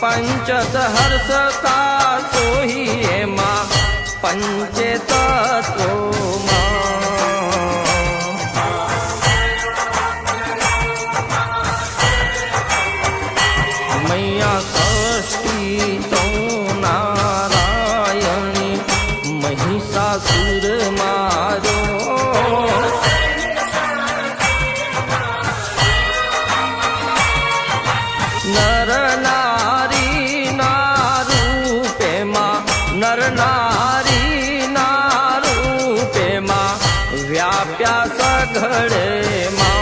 पंचत हर्षता सोही एमा पंचे तत्वोमा मैया षष्ठी तो नारायणी महिषासुर मारो नर नारी नारूपे मां नर नारी नारूपे मां व्याप्या सघळे मां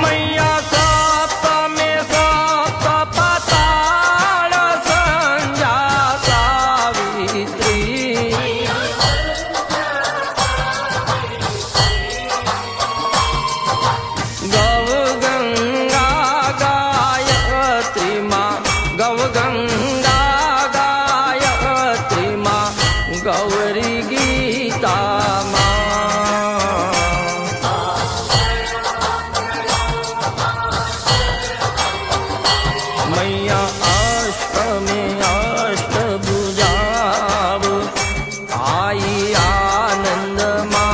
मैया सप्तमे सप्त पाताळ संज्ञा सावित्री गौ गंगा गायत्री मां गौ गंगा गायत्री मां गौरी गीता मां मैया अष्टमी अष्टभुजाव आई आनंद मां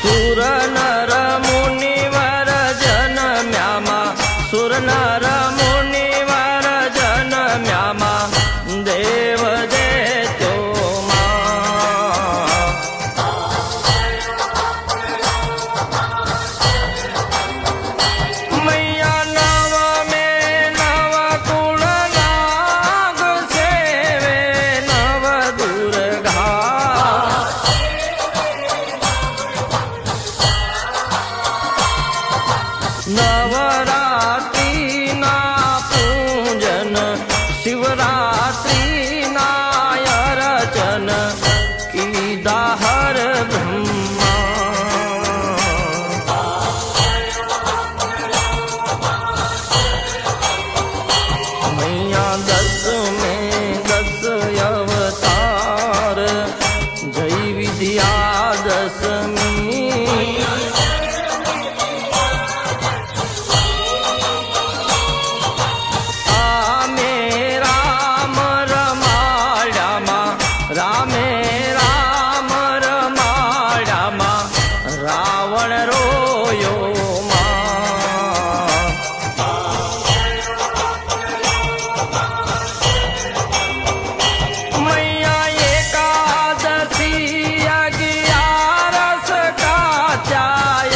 सुर नर मुनिवर जनम्यामा सुर नर मुनिवर जनम्यामा देव देतो मैया नव में नव कुल नाग सेवे नव दुर्गा नवरात्रि ना पूजन शिवरात्रि नायरचन कीदा हर ब्रह्मा मैया 10 में 10 अवतार जय विद्या दशमी रामे राम रमाड़ामा रावण रोयो मैया एकादशी 11 का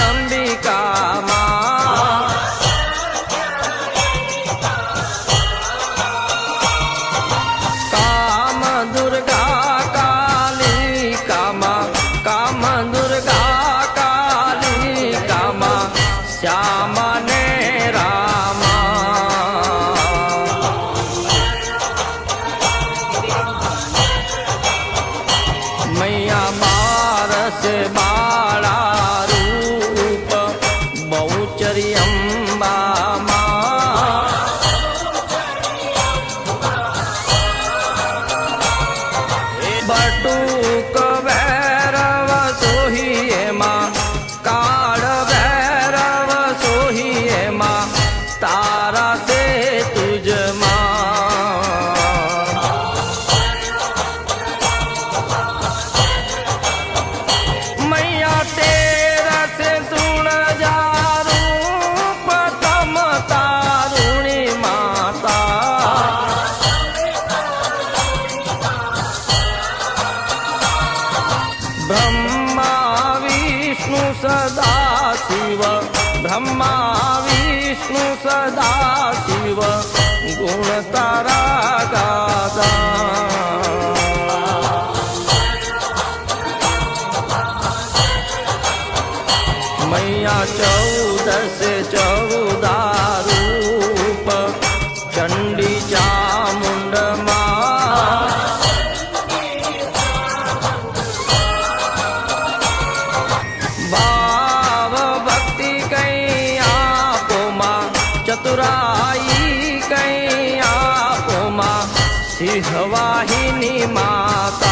अंबिका काम दुर्गा काम दुर्गा काली कामा श्यामा ने रामा मैया 12 बाला रूप बहुचरी अम्बा बटूक भैरव सोहिए मां काल भैरव सोहिए मां तारा से तुझ मां मैया तेरा से तुण जारू पतम तारुणी माता ब्रह्मा विष्णु सदा शिव ब्रह्मा विष्णु सदा शिव गुण तारा गादा मैया 14 से 14 रूप चंडी चामुंड मां भाव भक्ति कई आपो मां चतुराई कई आपो मां सिंहवाहिनी माता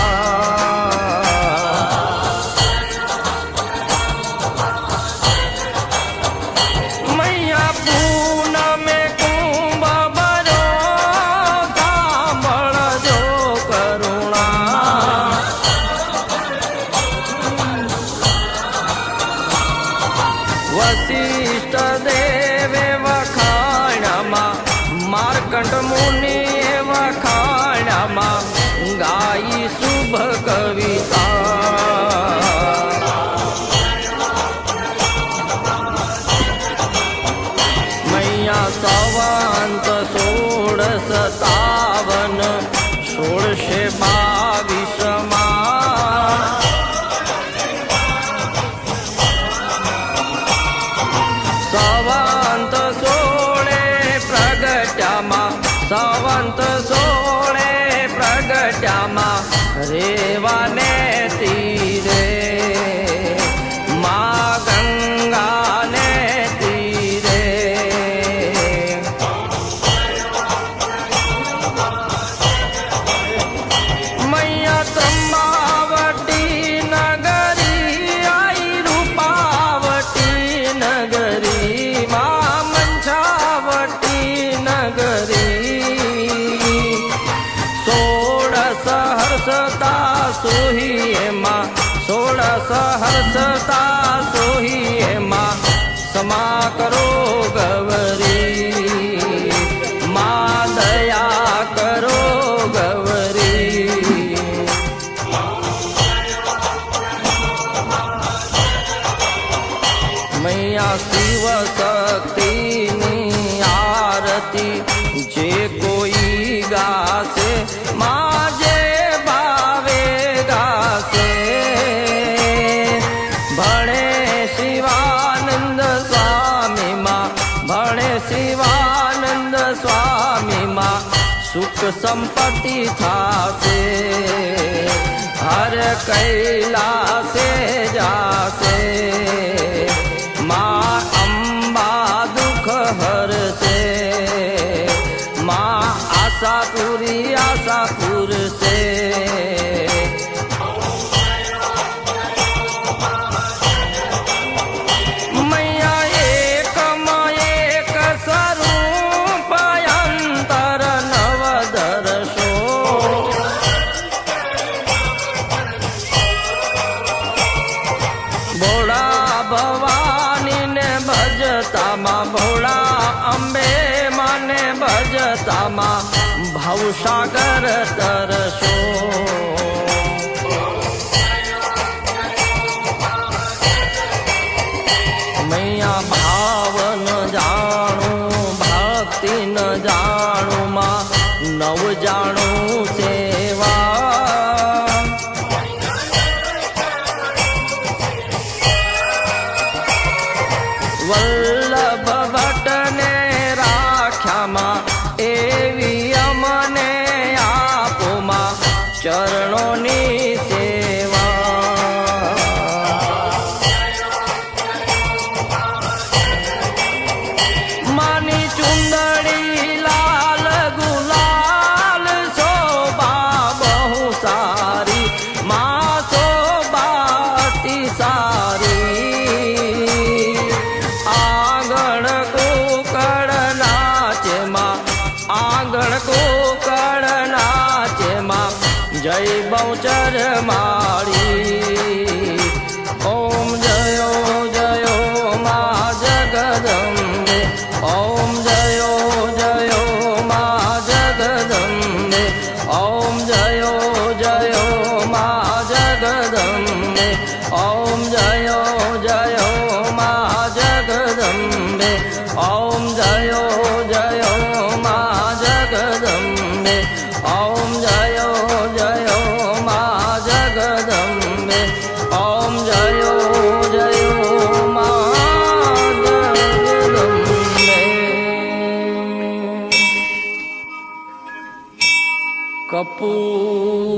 वशिष्ठ देवे वखाणमा मार्कंड मुनि वखाणमा गाई शुभ कविता मैया संवत 1657 1622 संवत 16 प्रगट्यामा रेवाने तीरे मां गंगाने तीरे मैया त्र्यंबावती नगरी आई रूपावती नगरी मां मंचावती नगरी 16 सहर्षता सोहिए मां 16 सहर्षता सोहिए मां क्षमा करो गवरी मां दया करो गवरी मैया शिव शक्ति आरती जे कोई गासे मां जे भावे गासे भणे शिवानंद स्वामी मां भणे शिवानंद स्वामी मां सुख संपत्ति थासे हर कैलासे जासे मां अंबा दुख हर से मां आशापुर से मैया एक स्वरूप अंतर नव दर्शो भोला भवानी ने भजता मां भोला अंबे माने भजता मां भवसागर तरसो मैया भाव न जाणू भक्ति न जाणू मां नव जाणू सेवा वल्लभ भट्ट ने राख्या मां एवी अमने आपो मां चरणोनी सेवा मानी चुंदड़ी लाल गुलाल शोभा बहु सारी मां शोभा अति सारी आंगण को कड़ नाचे मां आंगण को कड़ नाचे मां जय बहुचर मारी ओम जयो जयो मां जगदम्बे ओम जयो जयो मां जगदम्बे ओम जयो जयो मां जगदम्बे ओम जयो जयो मां जगदम्बे ओम जयो जयो मां जगदम्बे ओम जयो जयो मां जगदम्बे ओम जयो जयो मां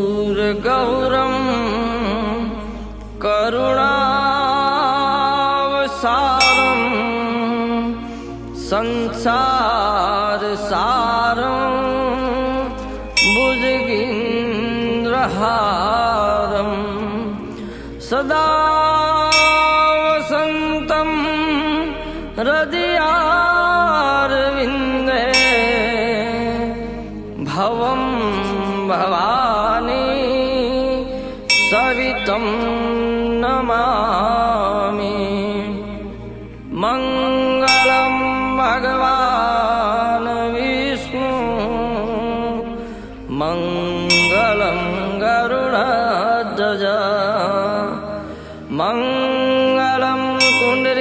कर्पूरगौरं करुणावसारं संसारसारं भुजगेन्द्रहारं सदा वसन्तं हृदयारविन्दे भवं भवानी सवितं नमामि। मङ्गलं भगवान् विष्णु मङ्गलं गरुडध्वज मङ्गलं पुण्डरीकाक्षो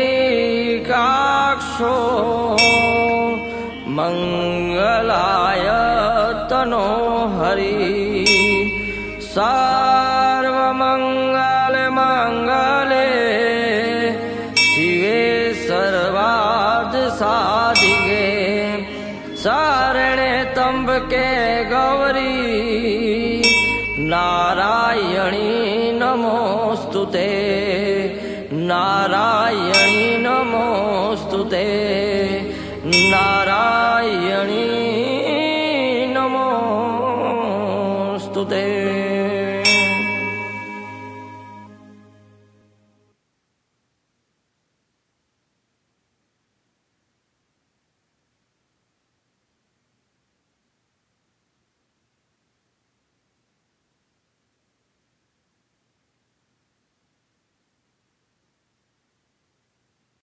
मङ्गलाय तनो हरि। सर्वमङ्गलमङ्गले शिवे सर्वार्थसाधिके शरणे त्र्यम्बके गौरी नारायणी नमोस्तुते नारायणी नमोस्तुते नारायणी